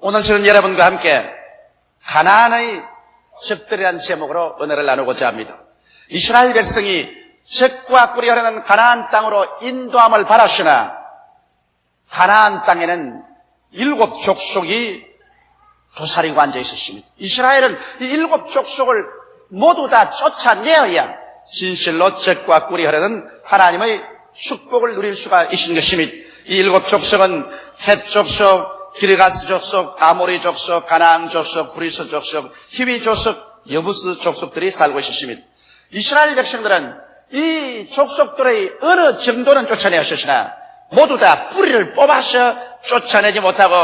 오늘 저는 여러분과 함께 가나안의 적들이라는 제목으로 은혜를 나누고자 합니다. 이스라엘 백성이 젖과 꿀이 흐르는 가나안 땅으로 인도함을 받았으나 가나안 땅에는 7 족속이 도사리고 앉아 있었습니다. 이스라엘은 이 7 족속을 모두 다 쫓아내어야 진실로 젖과 꿀이 흐르는 하나님의 축복을 누릴 수가 있는 것입니다. 이 7 족속은 헷 족속, 기르가스 족속, 아모리 족속, 가나안 족속, 브리스 족속, 히위 족속, 여부스 족속들이 살고 있었습니다. 이스라엘 백성들은 이 족속들의 어느 정도는 쫓아내었으나 모두 다 뿌리를 뽑아서 쫓아내지 못하고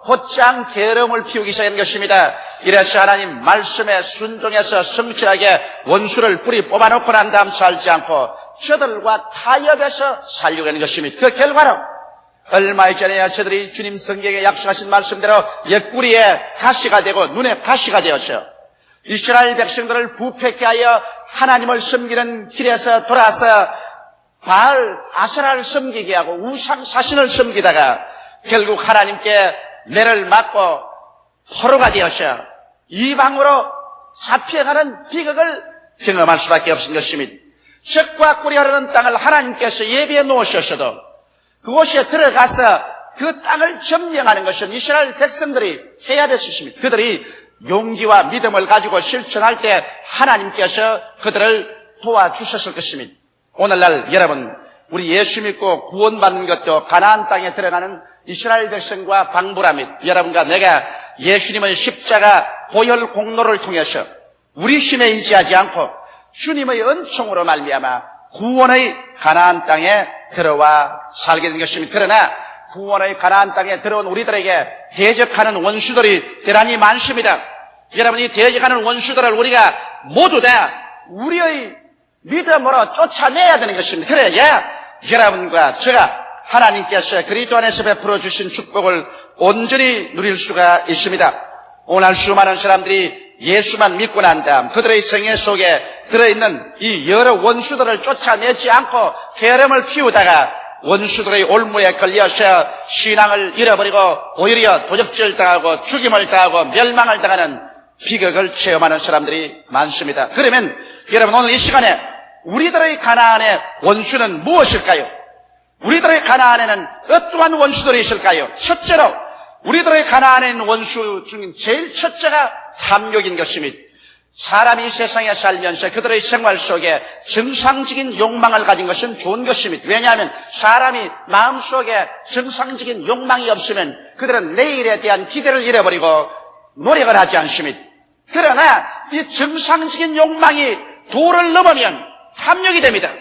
곧장 계름을 피우기 시작한 것입니다. 이래서 하나님 말씀에 순종해서 성실하게 원수를 뿌리 뽑아놓고 난 다음 살지 않고 저들과 타협해서 살려고 하는 것입니다. 그 결과로 얼마 전에 저들이 주님 성경에 약속하신 말씀대로 옆구리에 가시가 되고 눈에 가시가 되어서 이스라엘 백성들을 부패케 하여 하나님을 섬기는 길에서 돌아서 바알, 아세라를 섬기게 하고 우상 사신을 섬기다가 결국 하나님께 매를 맞고 포로가 되어서 이방으로 잡혀가는 비극을 경험할 수밖에 없는 것입니다. 젖과 꿀이 흐르는 땅을 하나님께서 예비해 놓으셨어도 그곳에 들어가서 그 땅을 점령하는 것은 이스라엘 백성들이 해야 됐습니다. 그들이 용기와 믿음을 가지고 실천할 때 하나님께서 그들을 도와주셨을 것입니다. 오늘날 여러분, 우리 예수 믿고 구원받는 것도 가나안 땅에 들어가는 이스라엘 백성과 방불합니다. 여러분과 내가 예수님의 십자가 보혈 공로를 통해서 우리 힘에 의지하지 않고 주님의 은총으로 말미암아 구원의 가나안 땅에 들어와 살게 된 것입니다. 그러나 구원의 가나안 땅에 들어온 우리들에게 대적하는 원수들이 대단히 많습니다. 여러분이 대적하는 원수들을 우리가 모두 다 우리의 믿음으로 쫓아내야 되는 것입니다. 그래야 여러분과 제가 하나님께서 그리스도 안에서 베풀어 주신 축복을 온전히 누릴 수가 있습니다. 오늘 수많은 사람들이 예수만 믿고 난 다음 그들의 생애 속에 들어있는 이 여러 원수들을 쫓아내지 않고 게으름을 피우다가 원수들의 올무에 걸려서 신앙을 잃어버리고 오히려 도적질 당하고 죽임을 당하고 멸망을 당하는 비극을 체험하는 사람들이 많습니다. 그러면 여러분, 오늘 이 시간에 우리들의 가나안의 원수는 무엇일까요? 우리들의 가나안에는 어떠한 원수들이 있을까요? 첫째로 우리들의 가나안에 있는 원수 중 제일 첫째가 탐욕인 것입니다. 사람이 세상에 살면서 그들의 생활 속에 정상적인 욕망을 가진 것은 좋은 것입니다. 왜냐하면 사람이 마음속에 정상적인 욕망이 없으면 그들은 내일에 대한 기대를 잃어버리고 노력을 하지 않습니다. 그러나 이 정상적인 욕망이 도를 넘으면 탐욕이 됩니다.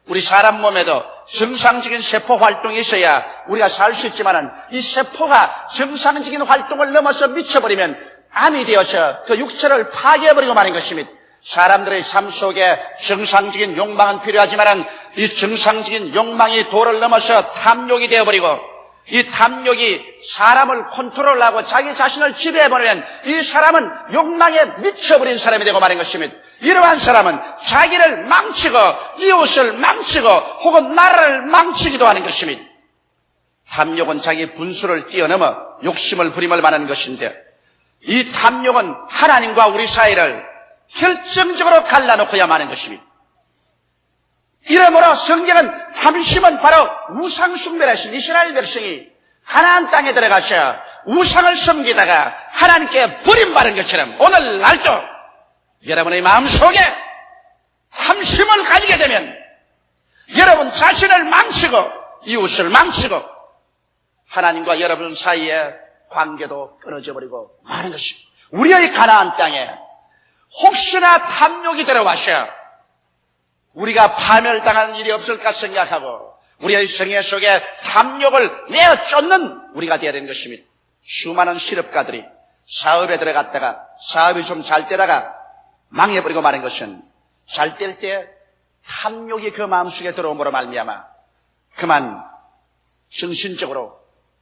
우리 사람 몸에도 정상적인 세포 활동이 있어야 우리가 살 수 있지만은 이 세포가 정상적인 활동을 넘어서 미쳐버리면 암이 되어서 그 육체를 파괴해버리고 마는 것입니다. 사람들의 삶 속에 정상적인 욕망은 필요하지만은 이 정상적인 욕망이 도를 넘어서 탐욕이 되어버리고 이 탐욕이 사람을 컨트롤하고 자기 자신을 지배해버리면 이 사람은 욕망에 미쳐버린 사람이 되고 마는 것입니다. 이러한 사람은 자기를 망치고 이웃을 망치고 혹은 나라를 망치기도 하는 것입니다. 탐욕은 자기 분수를 뛰어넘어 욕심을 부림을 말하는 것인데 이 탐욕은 하나님과 우리 사이를 결정적으로 갈라놓고야 마는 것입니다. 이러므로 성경은 탐심은 바로 우상 숭배를 하신 이스라엘 백성이 가나안 땅에 들어가서 우상을 섬기다가 하나님께 버림받은 것처럼 오늘날도 여러분의 마음속에 탐심을 가지게 되면 여러분 자신을 망치고 이웃을 망치고 하나님과 여러분 사이에 관계도 끊어져 버리고 마는 것입니다. 우리의 가나안 땅에 혹시나 탐욕이 들어와서 우리가 파멸당하는 일이 없을까 생각하고 우리의 생애 속에 탐욕을 내어 쫓는 우리가 되어야 되는 것입니다. 수많은 실업가들이 사업에 들어갔다가 사업이 좀 잘 되다가 망해버리고 마는 것은 잘 될 때 탐욕이 그 마음속에 들어옴으로 말미암아 그만 정신적으로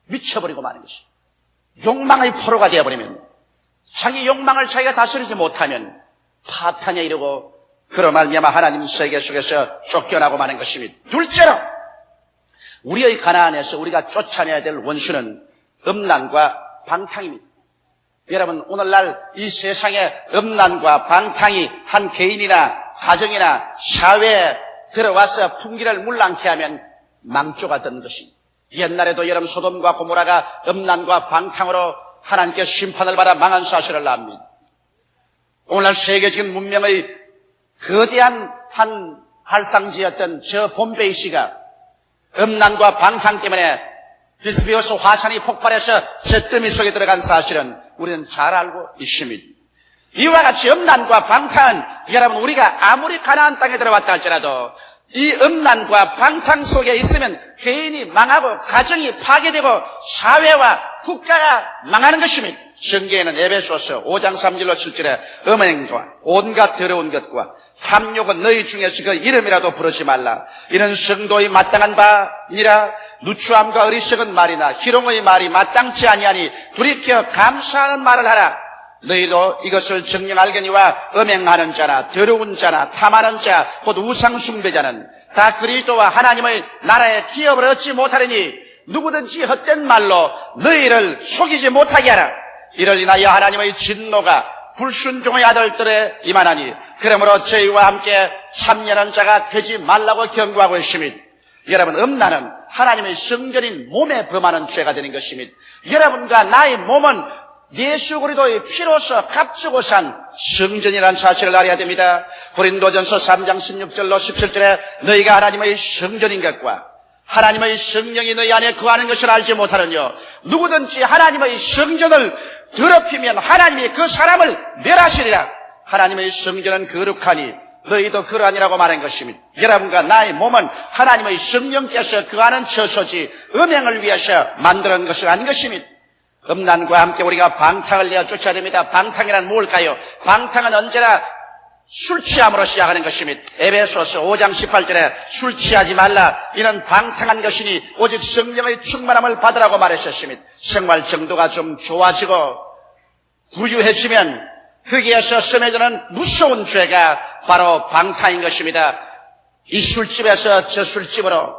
미쳐버리고 마는 것입니다. 욕망의 포로가 되어버리면 자기 욕망을 자기가 다스리지 못하면 파탄에 이르고 그로 말미암아 하나님 세계 속에서 쫓겨나고 마는 것입니다. 둘째로 우리의 가나안에서 우리가 쫓아내야 될 원수는 음란과 방탕입니다. 여러분, 오늘날 이 세상에 음란과 방탕이 한 개인이나 가정이나 사회에 들어와서 풍기를 물랑케 하면 망조가 되는 것입니다. 옛날에도 여러분 소돔과 고모라가 음란과 방탕으로 하나님께 심판을 받아 망한 사실을 압니다. 오늘날 세계적인 문명의 거대한 한 발상지였던 저 봄베이 씨가 음란과 방탕 때문에 비스비오스 화산이 폭발해서 잿더미 속에 들어간 사실은 우리는 잘 알고 있습니다. 이와 같이 음란과 방탕은 여러분 우리가 아무리 가나안 땅에 들어왔다 할지라도 이 음란과 방탕 속에 있으면 개인이 망하고 가정이 파괴되고 사회와 국가가 망하는 것입니다. 성경에는 에베소서 5장 3절로 7절에 음행과 온갖 더러운 것과 탐욕은 너희 중에서 그 이름이라도 부르지 말라. 이는 성도의 마땅한 바니라. 누추함과 어리석은 말이나 희롱의 말이 마땅치 아니하니 돌이켜 감사하는 말을 하라. 너희도 이것을 정녕 알거니와 음행하는 자나 더러운 자나 탐하는 자 곧 우상 숭배자는 다 그리스도와 하나님의 나라의 기업을 얻지 못하리니 누구든지 헛된 말로 너희를 속이지 못하게 하라. 이를 인하여 하나님의 진노가 불순종의 아들들에 임하나니 그러므로 저희와 함께 참여하는 자가 되지 말라고 경고하고 있습니다. 여러분, 음란은 하나님의 성전인 몸에 범하는 죄가 되는 것입니다. 여러분과 나의 몸은 예수 그리스도의 피로서 값주고 산 성전이라는 사실을 알아야 됩니다. 고린도전서 3장 16절로 17절에 너희가 하나님의 성전인 것과 하나님의 성령이 너희 안에 거하는 것을 알지 못하느냐. 누구든지 하나님의 성전을 더럽히면 하나님이 그 사람을 멸하시리라. 하나님의 성전은 거룩하니 너희도 그러하니라고 말한 것입니다. 여러분과 나의 몸은 하나님의 성령께서 거하는 처소지 음행을 위해서 만드는 것이 아닌 것입니다. 음란과 함께 우리가 방탕을 내어 쫓아야 됩니다. 방탕이란 뭘까요? 방탕은 언제나 술 취함으로 시작하는 것입니다. 에베소서 5장 18절에 술 취하지 말라. 이는 방탕한 것이니 오직 성령의 충만함을 받으라고 말하셨습니다. 생활 정도가 좀 좋아지고 부유해지면 거기에서 스며드는 무서운 죄가 바로 방탕인 것입니다. 이 술집에서 저 술집으로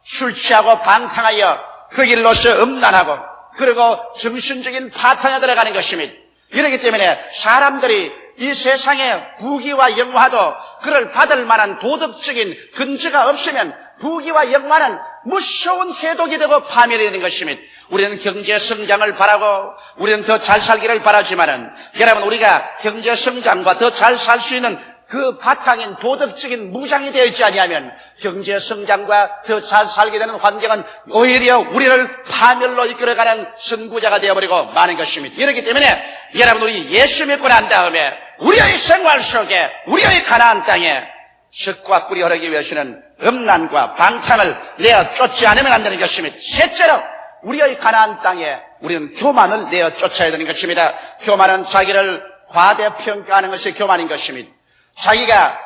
술 취하고 방탕하여 그 길로서 음란하고 그리고 정신적인 파탄에 들어가는 것입니다. 이렇기 때문에 사람들이 이 세상에 부귀와 영화도 그를 받을 만한 도덕적인 근거가 없으면 부귀와 영화는 무서운 해독이 되고 파멸이 되는 것입니다. 우리는 경제 성장을 바라고 우리는 더 잘 살기를 바라지만은 여러분 우리가 경제 성장과 더 잘 살 수 있는 그 바탕인 도덕적인 무장이 되어 있지 아니하면 경제 성장과 더 잘 살게 되는 환경은 오히려 우리를 파멸로 이끌어가는 선구자가 되어버리고 마는 것입니다. 이렇기 때문에 여러분 우리 예수 믿고 난 다음에 우리의 생활 속에 우리의 가나안 땅에 젖과 꿀이 흐르기 위해서는 음란과 방탕을 내어 쫓지 않으면 안 되는 것입니다. 셋째로 우리의 가나안 땅에 우리는 교만을 내어 쫓아야 되는 것입니다. 교만은 자기를 과대평가하는 것이 교만인 것입니다. 자기가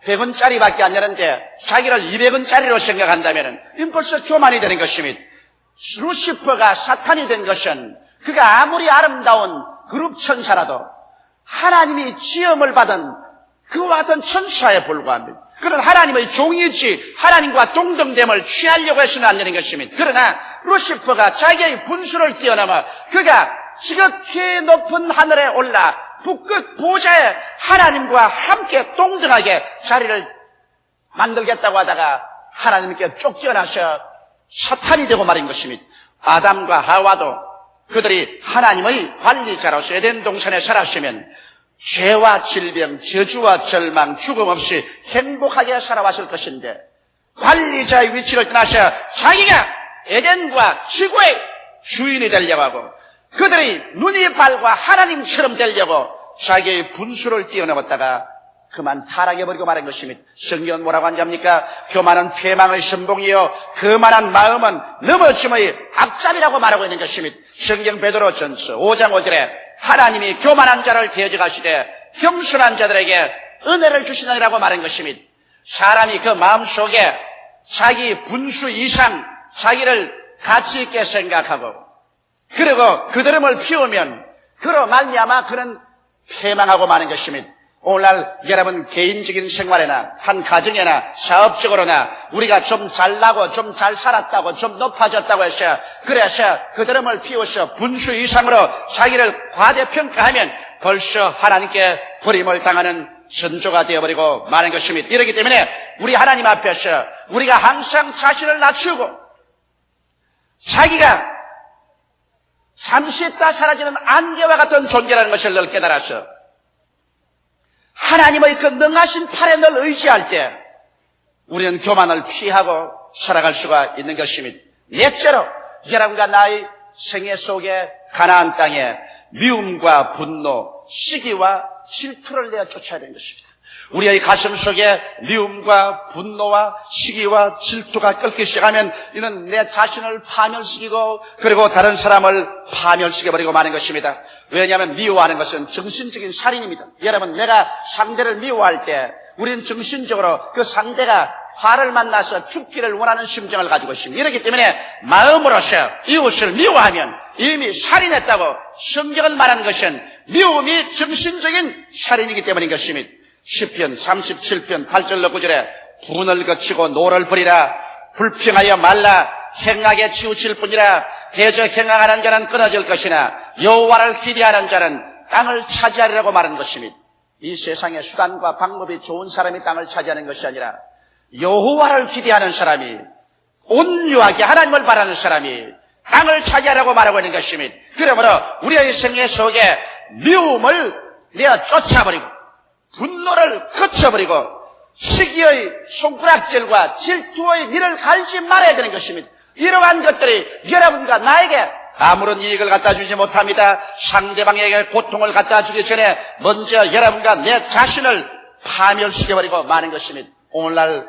100원짜리밖에 안 되는데 자기를 200원짜리로 생각한다면 벌써 교만이 되는 것입니다. 루시퍼가 사탄이 된 것은 그가 아무리 아름다운 그룹 천사라도 하나님이 지음을 받은 그와 같은 천사에 불과합니다. 그는 하나님의 종이지 하나님과 동등됨을 취하려고 해서는 안 되는 것입니다. 그러나 루시퍼가 자기의 분수를 뛰어넘어 그가 지극히 높은 하늘에 올라 북극 보좌에 하나님과 함께 동등하게 자리를 만들겠다고 하다가 하나님께 쫓겨나서 사탄이 되고 말인 것입니다. 아담과 하와도 그들이 하나님의 관리자로서 에덴 동산에 살았으면 죄와 질병, 저주와 절망, 죽음 없이 행복하게 살아왔을 것인데 관리자의 위치를 떠나서 자기가 에덴과 지구의 주인이 되려고 하고 그들이 눈이 밝아 하나님처럼 되려고 자기의 분수를 뛰어넘었다가 그만 타락해버리고 말한 것입니다. 성경은 뭐라고 하냐입니까? 교만은 패망의 선봉이요 거만한 마음은 넘어짐의 앞잡이라고 말하고 있는 것입니다. 성경 베드로전서 5장 5절에 하나님이 교만한 자를 대적하시되 겸손한 자들에게 은혜를 주시느니라고 말한 것입니다. 사람이 그 마음속에 자기 분수 이상 자기를 가치 있게 생각하고 그리고 그들음을 피우면 그로 말미암아 그는 패망하고 마는 것입니다. 오늘날 여러분 개인적인 생활에나 한 가정에나 사업적으로나 우리가 좀 잘나고 좀 잘 살았다고 좀 높아졌다고 해서 그래서 그드름을 피워서 분수 이상으로 자기를 과대평가하면 벌써 하나님께 버림을 당하는 선조가 되어버리고 마는 것입니다. 이렇기 때문에 우리 하나님 앞에서 우리가 항상 자신을 낮추고 자기가 잠시 있다 사라지는 안개와 같은 존재라는 것을 늘 깨달아서 하나님의 그 능하신 팔에 늘 의지할 때 우리는 교만을 피하고 살아갈 수가 있는 것입니다. 넷째로 여러분과 나의 생애 속에 가나안 땅에 미움과 분노, 시기와 질투를 내어 쫓아야 되는 것입니다. 우리의 가슴 속에 미움과 분노와 시기와 질투가 끓기 시작하면 이는 내 자신을 파멸시키고 그리고 다른 사람을 파멸시켜버리고 마는 것입니다. 왜냐하면 미워하는 것은 정신적인 살인입니다. 여러분, 내가 상대를 미워할 때 우리는 정신적으로 그 상대가 화를 만나서 죽기를 원하는 심정을 가지고 있습니다. 이렇기 때문에 마음으로서 이웃을 미워하면 이미 살인했다고 성경을 말하는 것은 미움이 정신적인 살인이기 때문인 것입니다. 시편 37편 8절로 9절에 분을 거치고 노를 버리라. 불평하여 말라. 행하게 치우칠 뿐이라. 대적 행하는 자는 끊어질 것이나 여호와를 기대하는 자는 땅을 차지하리라고 말하는 것입니다. 이 세상에 수단과 방법이 좋은 사람이 땅을 차지하는 것이 아니라 여호와를 기대하는 사람이, 온유하게 하나님을 바라는 사람이 땅을 차지하라고 말하고 있는 것입니다. 그러므로 우리의 생애 속에 미움을 내어 쫓아버리고 분노를 거쳐버리고 시기의 손가락질과 질투의 니를 갈지 말아야 되는 것입니다. 이러한 것들이 여러분과 나에게 아무런 이익을 갖다 주지 못합니다. 상대방에게 고통을 갖다 주기 전에 먼저 여러분과 내 자신을 파멸시켜버리고 마는 것입니다. 오늘날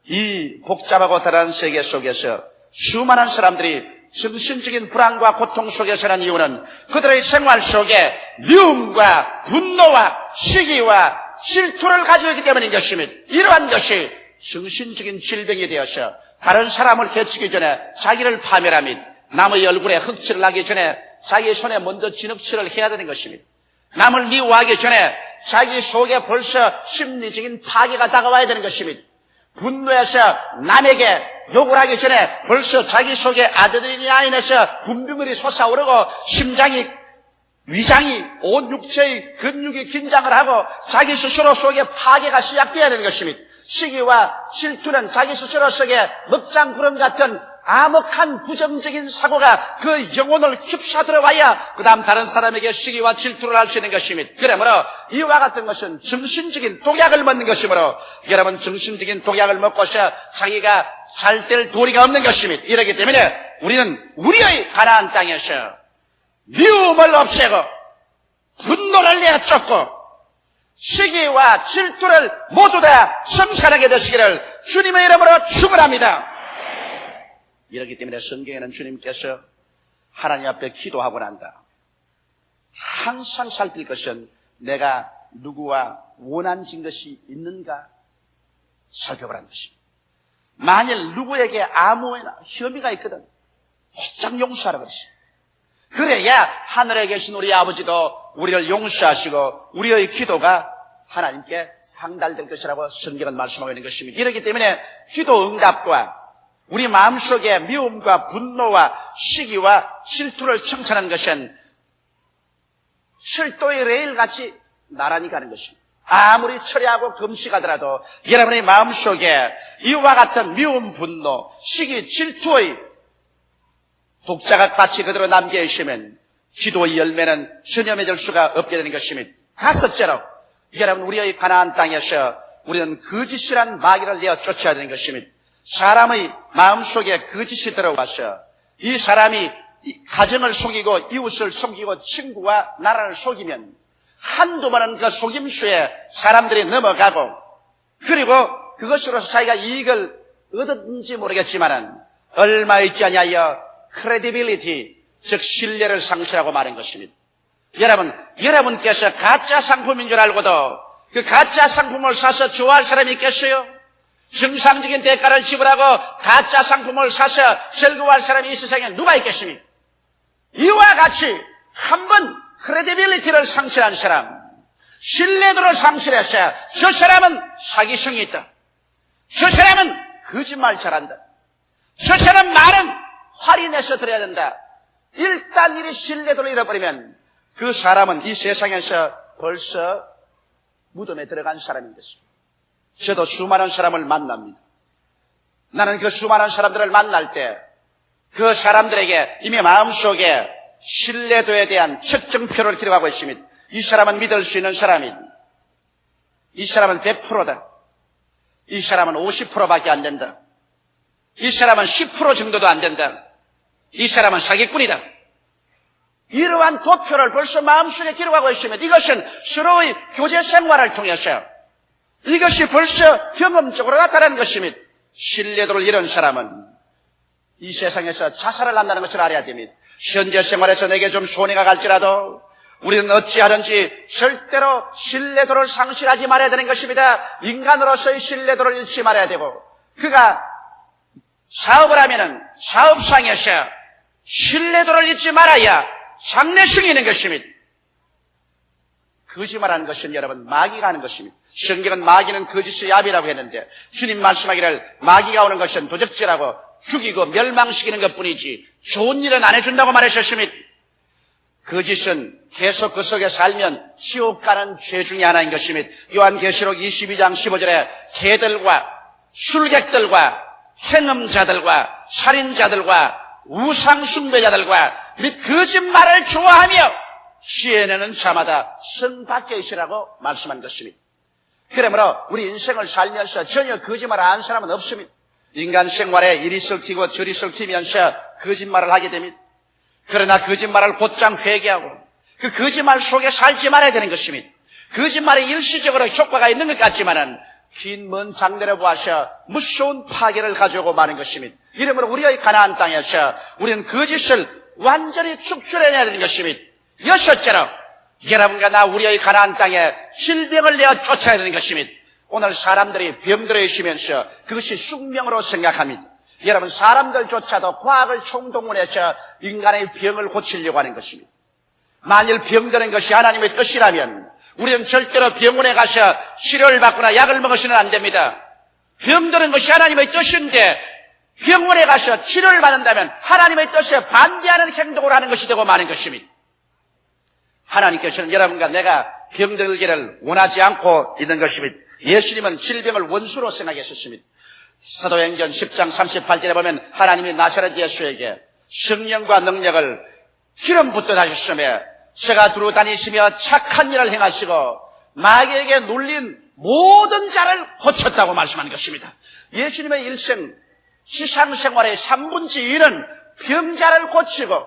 이 복잡하고 다른 세계 속에서 수많은 사람들이 정신적인 불안과 고통 속에 사는 이유는 그들의 생활 속에 미움과 분노와 시기와 질투를 가지고 있기 때문인 것입니다. 이러한 것이 정신적인 질병이 되어서 다른 사람을 해치기 전에 자기를 파멸하며 남의 얼굴에 흙칠을 하기 전에 자기 손에 먼저 진흙칠을 해야 되는 것입니다. 남을 미워하기 전에 자기 속에 벌써 심리적인 파괴가 다가와야 되는 것입니다. 분노해서 남에게 욕을 하기 전에 벌써 자기 속에 아드레날린에서 분비물이 솟아오르고 심장이, 위장이, 온 육체의 근육이 긴장을 하고 자기 스스로 속에 파괴가 시작되어야 되는 것입니다. 시기와 질투는 자기 스스로 속에 먹장구름 같은 암흑한 부정적인 사고가 그 영혼을 휩싸들어와야 그 다음 다른 사람에게 시기와 질투를 할 수 있는 것입니다. 그러므로 이와 같은 것은 정신적인 독약을 먹는 것이므로 여러분 정신적인 독약을 먹고서 자기가 잘 될 도리가 없는 것입니다. 이렇기 때문에 우리는 우리의 가나안 땅에서 미움을 없애고 분노를 내어 쫓고 시기와 질투를 모두 다 성산하게 되시기를 주님의 이름으로 축원합니다. 이렇기 때문에 성경에는 주님께서 하나님 앞에 기도하고 난다 항상 살필 것은 내가 누구와 원한진 것이 있는가 살펴보라는 것입니다. 만일 누구에게 아무 혐의가 있거든 곧장 용서하라 그러십니다. 그래야 하늘에 계신 우리 아버지도 우리를 용서하시고 우리의 기도가 하나님께 상달될 것이라고 성경은 말씀하고 있는 것입니다. 이렇기 때문에 기도 응답과 우리 마음속에 미움과 분노와 시기와 질투를 청산하는 것은 철도의 레일같이 나란히 가는 것입니다. 아무리 철회하고 금식하더라도 여러분의 마음속에 이와 같은 미움, 분노, 시기, 질투의 독자가 같이 그대로 남겨 있으면 기도의 열매는 전혀 맺을 수가 없게 되는 것입니다. 다섯째로 여러분 우리의 가나안 땅에서 우리는 거짓이란 마귀를 내어 쫓아야 되는 것입니다. 사람의 마음속에 거짓이 들어와서 이 사람이 가정을 속이고 이웃을 속이고 친구와 나라를 속이면 한두 번은 그 속임수에 사람들이 넘어가고 그리고 그것으로서 자기가 이익을 얻었는지 모르겠지만은 얼마 있지 아니하여 credibility, 즉 신뢰를 상실하고 마는 것입니다. 여러분께서 가짜 상품인 줄 알고도 그 가짜 상품을 사서 좋아할 사람이 있겠어요? 정상적인 대가를 지불하고 가짜 상품을 사서 즐거워할 사람이 이 세상에 누가 있겠습니까? 이와 같이 한번 크레디빌리티를 상실한 사람, 신뢰도를 상실했어요. 저 사람은 사기성이 있다. 저 사람은 거짓말 잘한다. 저 사람 말은 화리 내서 들어야 된다. 일단 이 신뢰도를 잃어버리면 그 사람은 이 세상에서 벌써 무덤에 들어간 사람인 것입니다. 저도 수많은 사람을 만납니다. 나는 그 수많은 사람들을 만날 때 그 사람들에게 이미 마음속에 신뢰도에 대한 측정표를 기록하고 있습니다. 이 사람은 믿을 수 있는 사람이다. 이 사람은 100%다. 이 사람은 50%밖에 안 된다. 이 사람은 10% 정도도 안 된다. 이 사람은 사기꾼이다. 이러한 도표를 벌써 마음속에 기록하고 있으면 이것은 서로의 교제 생활을 통해서 이것이 벌써 경험적으로 나타나는 것입니다. 신뢰도를 잃은 사람은 이 세상에서 자살을 한다는 것을 알아야 됩니다. 현재 생활에서 내게 좀 손해가 갈지라도 우리는 어찌하든지 절대로 신뢰도를 상실하지 말아야 되는 것입니다. 인간으로서의 신뢰도를 잃지 말아야 되고, 그가 사업을 하면은 사업상에서 신뢰도를 잊지 말아야 장래성이 있는 것입니다. 거짓말하는 것은 여러분 마귀가 하는 것입니다. 성경은 마귀는 거짓의 야비라고 했는데 주님 말씀하기를 마귀가 오는 것은 도적질하고 죽이고 멸망시키는 것뿐이지 좋은 일은 안 해준다고 말하셨습니다. 거짓은 계속 그 속에 살면 지옥 가는 죄 중에 하나인 것입니다. 요한계시록 22장 15절에 개들과 술객들과 행음자들과 살인자들과 우상숭배자들과 및 거짓말을 좋아하며 시에내는 자마다 성 밖에 있으라고 말씀한 것입니다. 그러므로 우리 인생을 살면서 전혀 거짓말 안 하는 사람은 없습니다. 인간 생활에 이리 썩히고 저리 썩히면서 거짓말을 하게 됩니다. 그러나 거짓말을 곧장 회개하고 그 거짓말 속에 살지 말아야 되는 것입니다. 거짓말이 일시적으로 효과가 있는 것 같지만은 긴 먼 장래를 보아서 무서운 파괴를 가져오고 마는 것입니다. 이러므로 우리의 가나안 땅에서 우리는 거짓을 완전히 축출해내야 되는 것입니다. 여섯째로 여러분과 나 우리의 가나안 땅에 질병을 내어 쫓아야 되는 것입니다. 오늘 사람들이 병들어 있으면서 그것이 숙명으로 생각합니다. 여러분, 사람들조차도 과학을 총동원해서 인간의 병을 고치려고 하는 것입니다. 만일 병드는 것이 하나님의 뜻이라면 우리는 절대로 병원에 가서 치료를 받거나 약을 먹어서는 안 됩니다. 병드는 것이 하나님의 뜻인데 병원에 가서 치료를 받는다면 하나님의 뜻에 반대하는 행동을 하는 것이 되고 마는 것입니다. 하나님께서는 여러분과 내가 병들기를 원하지 않고 있는 것입니다. 예수님은 질병을 원수로 생각했었습니다. 사도행전 10장 38절에 보면 하나님이 나사렛 예수에게 성령과 능력을 기름 붓듯 하셨으며 저가 두루 다니시며 착한 일을 행하시고 마귀에게 눌린 모든 자를 고쳤다고 말씀하는 것입니다. 예수님의 일생 시상생활의 3분의 1은 병자를 고치고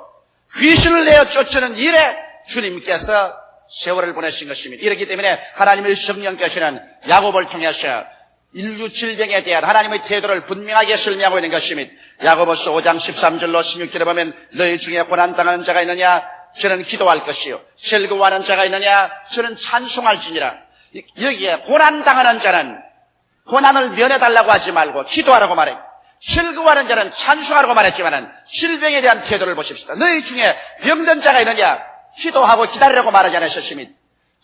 귀신을 내어 쫓는 일에 주님께서 세월을 보내신 것입니다. 이렇기 때문에 하나님의 성령께서는 야곱을 통해서 인류 질병에 대한 하나님의 태도를 분명하게 설명하고 있는 것입니다. 야고보서 5장 13절로 16절에 보면 너희 중에 고난당하는 자가 있느냐 저는 기도할 것이요 즐거워하는 자가 있느냐 저는 찬송할지니라. 여기에 고난당하는 자는 고난을 면해달라고 하지 말고 기도하라고 말해요. 즐거워하는 자는 찬송하라고 말했지만 질병에 대한 태도를 보십시다. 너희 중에 병든 자가 있느냐 기도하고 기다리라고 말하지 않으셨습니다.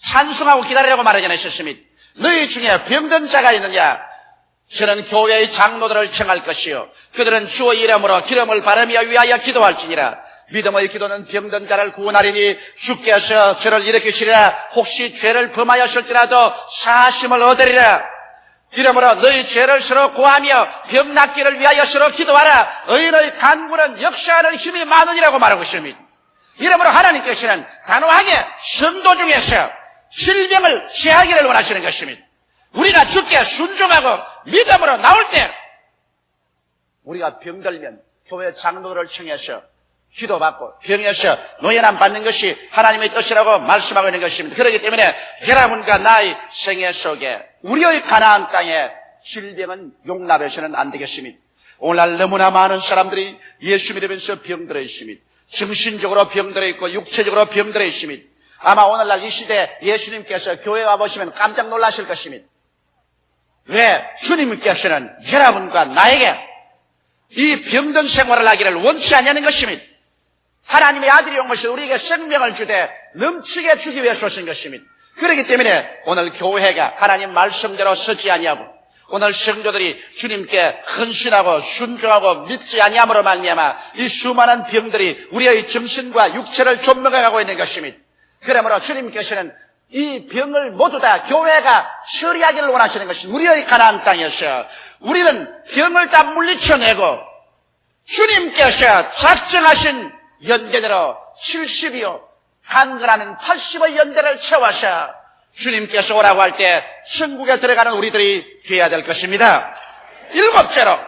찬송하고 기다리라고 말하지 않으셨습니다. 너희 중에 병든 자가 있느냐 저는 교회의 장로들을 청할 것이요 그들은 주의 이름으로 기름을 바르며 위하여 기도할지니라. 믿음의 기도는 병든 자를 구원하리니 주께서 저를 일으키시리라. 혹시 죄를 범하였을지라도 사심을 얻으리라. 이러므로 너희 죄를 서로 고하며 병 낫기를 위하여 서로 기도하라. 의인의 간구는 역사하는 힘이 많으니라고 말하고 있습니다. 이러므로 하나님께서는 단호하게 성도 중에서 질병을 제하기를 원하시는 것입니다. 우리가 주께 순종하고 믿음으로 나올 때 우리가 병들면 교회 장로들을 청해서 기도받고 병에서 노예남 받는 것이 하나님의 뜻이라고 말씀하고 있는 것입니다. 그렇기 때문에 여러분과 나의 생애 속에 우리의 가나안 땅에 질병은 용납해서는 안 되겠습니다. 오늘날 너무나 많은 사람들이 예수 믿으면서 병들어 있습니다. 정신적으로 병들어 있고 육체적으로 병들어 있습니다. 아마 오늘날 이 시대 예수님께서 교회에 와보시면 깜짝 놀라실 것입니다. 왜? 주님께서는 여러분과 나에게 이 병든 생활을 하기를 원치 않냐는 것입니다. 하나님의 아들이 온 것이 우리에게 생명을 주되 넘치게 주기 위해서 오신 것입니다. 그렇기 때문에 오늘 교회가 하나님 말씀대로 서지 아니하고 오늘 성도들이 주님께 헌신하고 순종하고 믿지 아니함으로 말미암아 이 수많은 병들이 우리의 정신과 육체를 좀먹어가고 있는 것입니다. 그러므로 주님께서는 이 병을 모두 다 교회가 처리하기를 원하시는 것이 우리의 가나안 땅에서 우리는 병을 다 물리쳐내고 주님께서 작정하신 연대대로 70이요 강건하는 80의 연대를 채워서 주님께서 오라고 할 때 천국에 들어가는 우리들이 되어야 될 것입니다. 일곱째로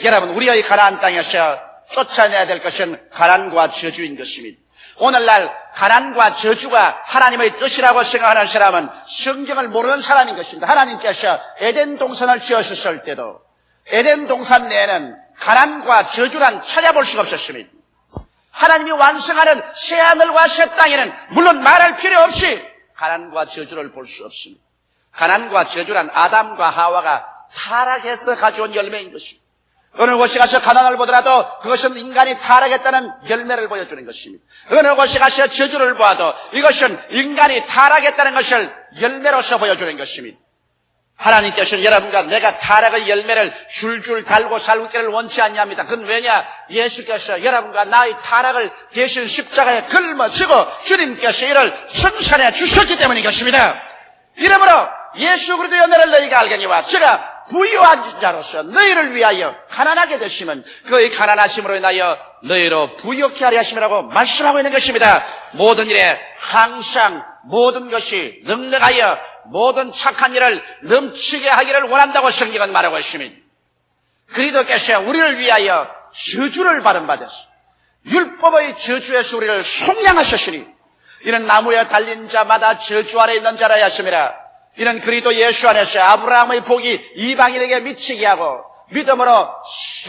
여러분 우리의 가나안 땅에서 쫓아내야 될 것은 가난과 저주인 것입니다. 오늘날 가난과 저주가 하나님의 뜻이라고 생각하는 사람은 성경을 모르는 사람인 것입니다. 하나님께서 에덴 동산을 지으셨을 때도 에덴 동산 내에는 가난과 저주란 찾아볼 수가 없었습니다. 하나님이 완성하는 새하늘과 새 땅에는 물론 말할 필요 없이 가난과 저주를 볼 수 없습니다. 가난과 저주란 아담과 하와가 타락해서 가져온 열매인 것입니다. 어느 곳에 가서 가난을 보더라도 그것은 인간이 타락했다는 열매를 보여주는 것입니다. 어느 곳에 가서 저주를 보아도 이것은 인간이 타락했다는 것을 열매로서 보여주는 것입니다. 하나님께서는 여러분과 내가 타락의 열매를 줄줄 달고 살기를 원치 않냐합니다. 그건 왜냐? 예수께서 여러분과 나의 타락을 대신 십자가에 걸머지고 주님께서 이를 성산해 주셨기 때문인 것입니다. 이러므로 예수 그리스도의 은혜를 너희가 알거니와 제가 부유한 자로서 너희를 위하여 가난하게 되시면 그의 가난하심으로 인하여 너희로 부유케 하려 하심이라고 말씀하고 있는 것입니다. 모든 일에 항상 모든 것이 넉넉하여 모든 착한 일을 넘치게 하기를 원한다고 성경은 말하고 있습니다. 그리스도께서 우리를 위하여 저주를 받은 바 되서 율법의 저주에서 우리를 속량하셨으니 이는 나무에 달린 자마다 저주 아래 있는 자라 하였습니다. 이는 그리스도 예수 안에서 아브라함의 복이 이방인에게 미치게 하고 믿음으로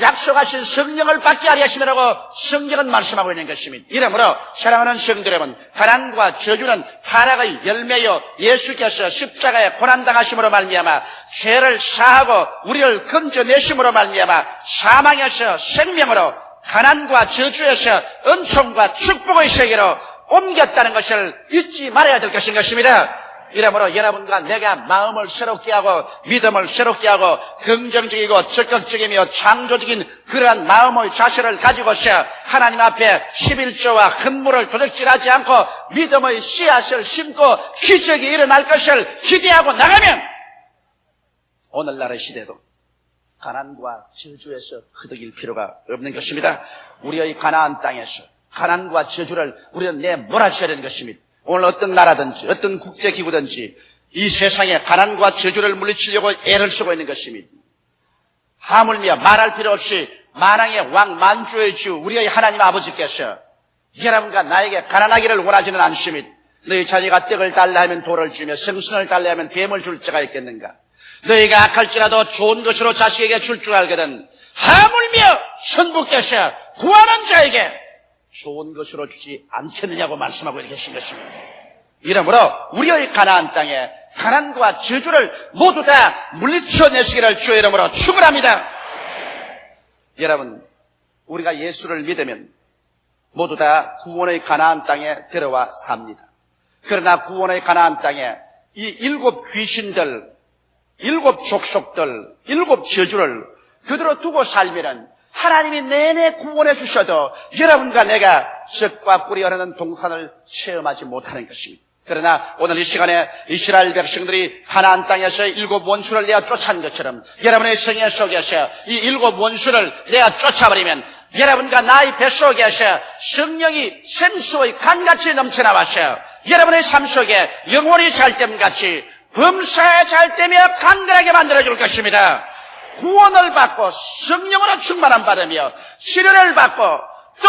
약속하신 성령을 받게 하려 하심이라고 성경은 말씀하고 있는 것입니다. 이러므로 사랑하는 성도 여러분, 가난과 저주는 타락의 열매요 예수께서 십자가에 고난당하심으로 말미암아 죄를 사하고 우리를 건져내심으로 말미암아 사망에서 생명으로 가난과 저주에서 은총과 축복의 세계로 옮겼다는 것을 잊지 말아야 될 것인 것입니다. 이러므로 여러분과 내가 마음을 새롭게 하고 믿음을 새롭게 하고 긍정적이고 적극적이며 창조적인 그러한 마음의 자세를 가지고서 하나님 앞에 11조와 헌물을 도둑질하지 않고 믿음의 씨앗을 심고 기적이 일어날 것을 기대하고 나가면 오늘날의 시대도 가난과 저주에서 흐득일 필요가 없는 것입니다. 우리의 가나안 땅에서 가난과 저주를 우리는 내몰아쳐야 되는 것입니다. 오늘 어떤 나라든지 어떤 국제기구든지 이 세상에 가난과 저주를 물리치려고 애를 쓰고 있는 것입니다. 하물며 말할 필요 없이 만왕의 왕 만주의 주 우리의 하나님 아버지께서 여러분과 나에게 가난하기를 원하지는 않습니다. 너희 자녀가 떡을 달라 하면 돌을 주며 생선을 달라 하면 뱀을 줄 자가 있겠는가? 너희가 악할지라도 좋은 것으로 자식에게 줄 줄 알거든 하물며 선부께서 구하는 자에게 좋은 것으로 주지 않겠느냐고 말씀하고 계신 것입니다. 이러므로 우리의 가나안 땅에 가난과 저주를 모두 다 물리쳐내시기를 주의 이름으로 축원합니다. 여러분, 우리가 예수를 믿으면 모두 다 구원의 가나안 땅에 들어와 삽니다. 그러나 구원의 가나안 땅에 이 7 귀신들, 7 족속들, 7 저주를 그대로 두고 살면은 하나님이 내내 구원해 주셔도 여러분과 내가 젖과 꿀이 흐르는 동산을 체험하지 못하는 것입니다. 그러나 오늘 이 시간에 이스라엘 백성들이 가나안 땅에서 7 원수를 내어 쫓아낸 것처럼 여러분의 생애 속에서 이 7 원수를 내어 쫓아버리면 여러분과 나의 뱃속에서 성령이 샘수의 강같이 넘쳐나와서 여러분의 삶 속에 영혼이 잘됨같이 범사에 잘되며 강건하게 만들어줄 것입니다. 구원을 받고 성령으로 충만함 받으며 치료를 받고 또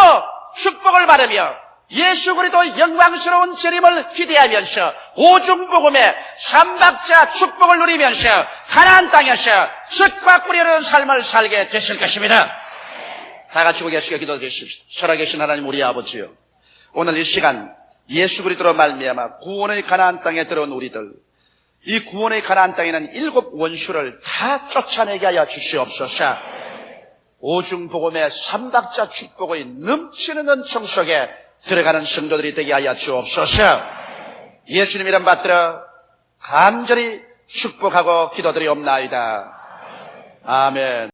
축복을 받으며 예수 그리스도 영광스러운 재림을 기대하면서 오중복음의 삼박자 축복을 누리면서 가나안 땅에서 젖과 꿀이 흐르는 삶을 살게 되실 것입니다. 다 같이 고개 숙여 기도드리십시오. 살아계신 하나님 우리 아버지요, 오늘 이 시간 예수 그리스도로 말미암아 구원의 가나안 땅에 들어온 우리들, 이 구원의 가나안 땅에는 7 원수를 다 쫓아내게 하여 주시옵소서. 오중복음의 삼박자 축복의 넘치는 은총 속에 들어가는 성도들이 되게 하여 주옵소서. 예수님 이름 받들어 간절히 축복하고 기도드리옵나이다. 아멘.